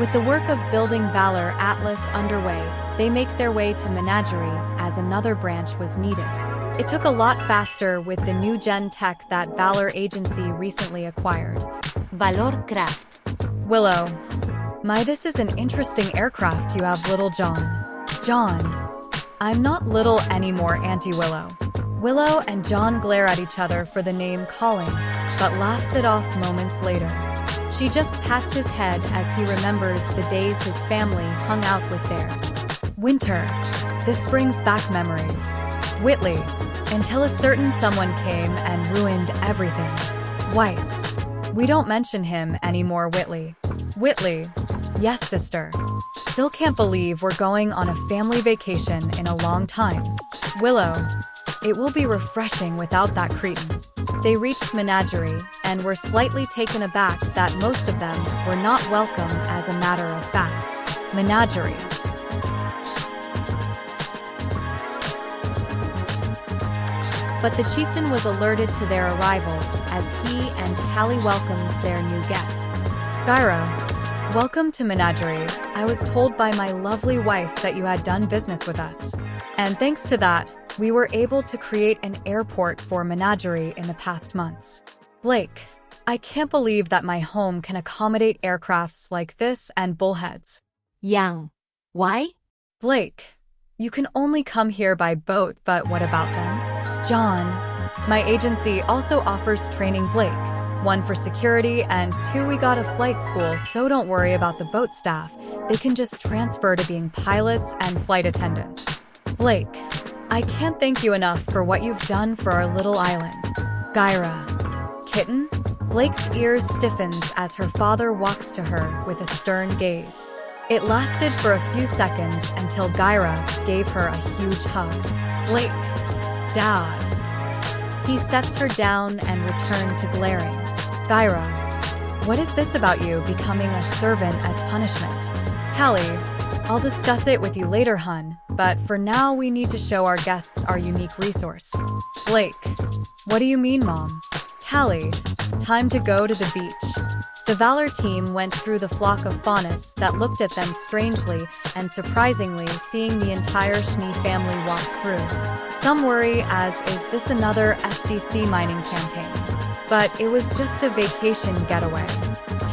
With the work of building Valor Atlas underway, they make their way to Menagerie as another branch was needed. It took a lot faster with the new gen tech that Valor Agency recently acquired. Valor Craft. Willow. This is an interesting aircraft you have, little John. John. I'm not little anymore, Auntie Willow. Willow and John glare at each other for the name calling, but laughs it off moments later. She just pats his head as he remembers the days his family hung out with theirs. Winter. This brings back memories. Whitley. Until a certain someone came and ruined everything. Weiss. We don't mention him anymore, Whitley. Whitley. Yes, sister. Still can't believe we're going on a family vacation in a long time. Willow. It will be refreshing without that cretin. They reached Menagerie and were slightly taken aback that most of them were not welcome as a matter of fact. Menagerie. But the chieftain was alerted to their arrival as he and Callie welcomes their new guests. Gyra, welcome to Menagerie. I was told by my lovely wife that you had done business with us. And thanks to that, we were able to create an airport for Menagerie in the past months. Blake, I can't believe that my home can accommodate aircrafts like this and bullheads. Yang. Why? Blake, you can only come here by boat, but what about them? John, my agency also offers training Blake, 1 for security and 2 we got a flight school, so don't worry about the boat staff. They can just transfer to being pilots and flight attendants. Blake, I can't thank you enough for what you've done for our little island. Gyra. Kitten? Blake's ears stiffens as her father walks to her with a stern gaze. It lasted for a few seconds until Gyra gave her a huge hug. Blake. Dad. He sets her down and returned to glaring. Gyra. What is this about you becoming a servant as punishment? Callie. I'll discuss it with you later, hun, but for now we need to show our guests our unique resource. Blake. What do you mean, Mom? Callie. Time to go to the beach. The Valor team went through the flock of faunus that looked at them strangely and surprisingly, seeing the entire Schnee family walk through. Some worry as, is this another SDC mining campaign? But it was just a vacation getaway.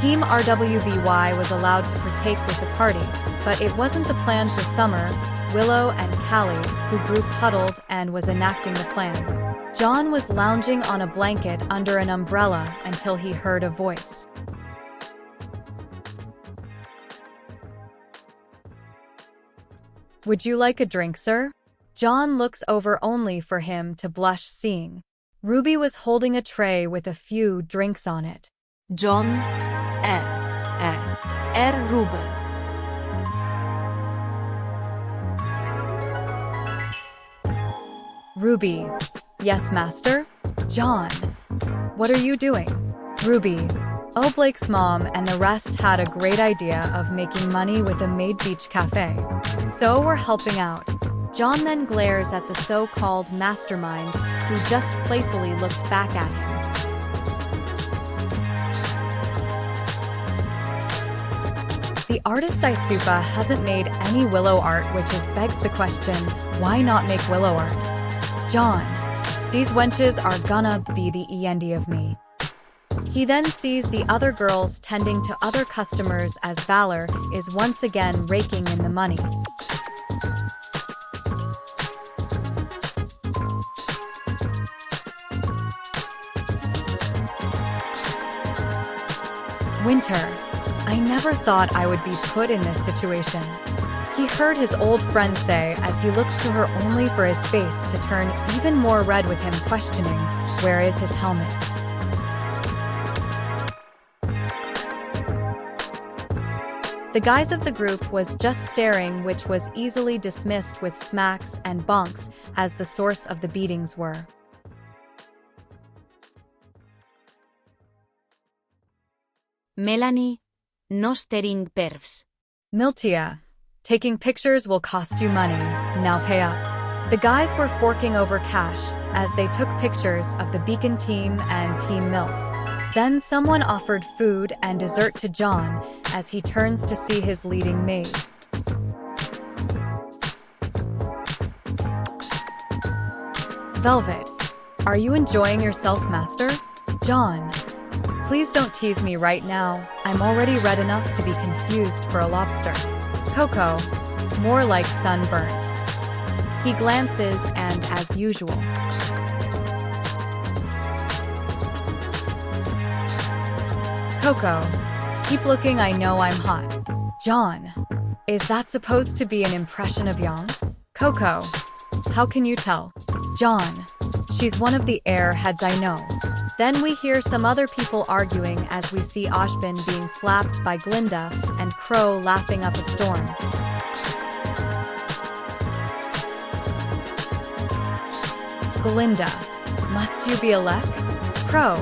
Team RWBY was allowed to partake with the party, but it wasn't the plan for Summer, Willow, and Callie, who group huddled and was enacting the plan. John was lounging on a blanket under an umbrella until he heard a voice. Would you like a drink, sir? John looks over only for him to blush seeing Ruby was holding a tray with a few drinks on it. John. Ruby. Ruby. Yes, master? John. What are you doing? Ruby. Oh, Blake's mom and the rest had a great idea of making money with a maid beach cafe. So we're helping out. John then glares at the so-called masterminds who just playfully looked back at him. The artist Isupa hasn't made any Willow art, which begs the question, why not make Willow art? John. These wenches are gonna be the end of me. He then sees the other girls tending to other customers as Valor is once again raking in the money. Winter. I never thought I would be put in this situation. He heard his old friend say as he looks to her only for his face to turn even more red with him questioning, where is his helmet? The guys of the group was just staring, which was easily dismissed with smacks and bonks as the source of the beatings were. Melanie. No staring perfs. Miltia. Taking pictures will cost you money. Now pay up. The guys were forking over cash as they took pictures of the Beacon team and Team MILF. Then someone offered food and dessert to John as he turns to see his leading maid. Velvet, are you enjoying yourself, master? John, please don't tease me right now. I'm already red enough to be confused for a lobster. Coco, more like sunburnt. He glances and, as usual, Coco, keep looking, I know I'm hot. John, is that supposed to be an impression of Yang? Coco, how can you tell? John, she's one of the airheads I know. Then we hear some other people arguing as we see Ashbin being slapped by Glinda and Crow laughing up a storm. Glinda, must you be a lek? Crow,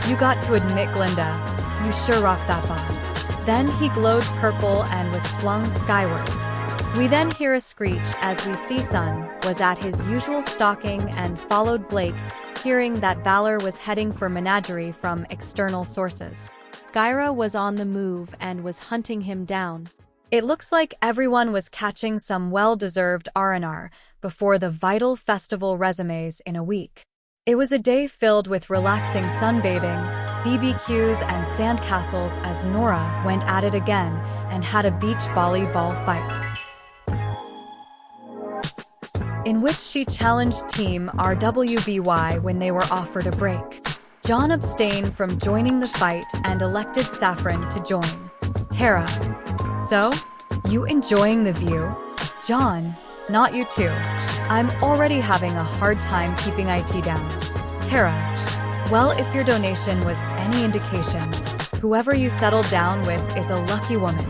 you got to admit, Glinda, you sure rock that bod. Then he glowed purple and was flung skywards. We then hear a screech as we see Sun was at his usual stalking and followed Blake, hearing that Valor was heading for Menagerie from external sources. Gyra was on the move and was hunting him down. It looks like everyone was catching some well-deserved R&R before the vital festival resumes in a week. It was a day filled with relaxing sunbathing, BBQs and sandcastles as Nora went at it again and had a beach volleyball fight, in which she challenged Team RWBY when they were offered a break. John abstained from joining the fight and elected Saffron to join. Tara, so? You enjoying the view? John, not you too. I'm already having a hard time keeping IT down. Tara, well, if your donation was any indication, whoever you settled down with is a lucky woman.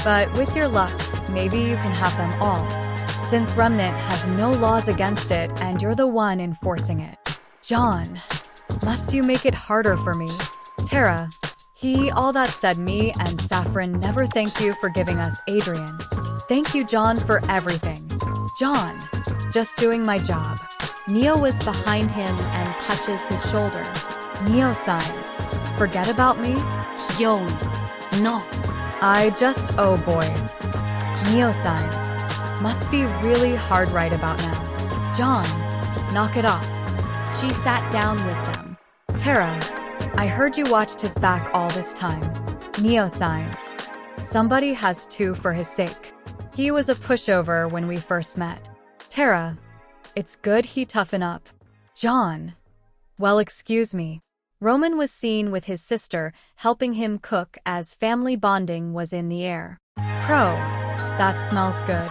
But with your luck, maybe you can have them all, since Remnant has no laws against it and you're the one enforcing it. John, must you make it harder for me? Tara, all that said, me and Saffron never thank you for giving us Adrian. Thank you, John, for everything. John, just doing my job. Neo was behind him and touches his shoulder. Neo signs, forget about me? Jaune, no. Oh boy. Neo signs, must be really hard right about now. John, knock it off. She sat down with them. Tara, I heard you watched his back all this time. Neo signs, somebody has to for his sake. He was a pushover when we first met. Tara, it's good he toughen up. John, well, excuse me. Roman was seen with his sister helping him cook as family bonding was in the air. Crow, that smells good.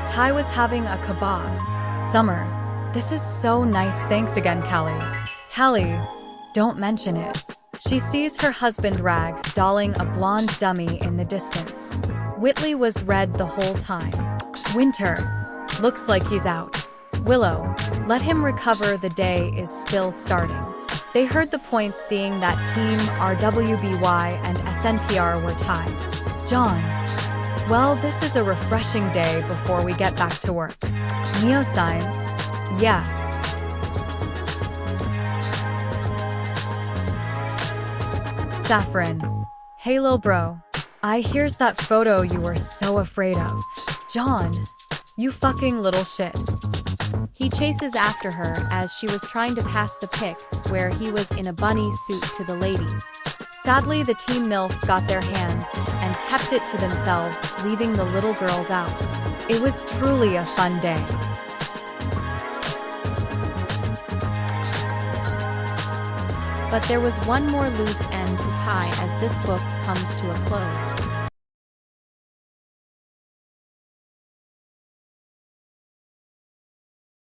Ty was having a kebab. Summer, this is so nice, thanks again, Callie. Callie, don't mention it. She sees her husband Rag dolling a blonde dummy in the distance. Whitley was red the whole time. Winter, looks like he's out. Willow, let him recover, the day is still starting. They heard the points seeing that Team RWBY and SNPR were tied. John, well, this is a refreshing day before we get back to work. Neo signs, yeah. Saffron, hey lil bro, I here's that photo you were so afraid of. John, you fucking little shit. He chases after her as she was trying to pass the pic where he was in a bunny suit to the ladies. Sadly, the Team MILF got their hands and kept it to themselves, leaving the little girls out. It was truly a fun day. But there was one more loose end to tie as this book comes to a close.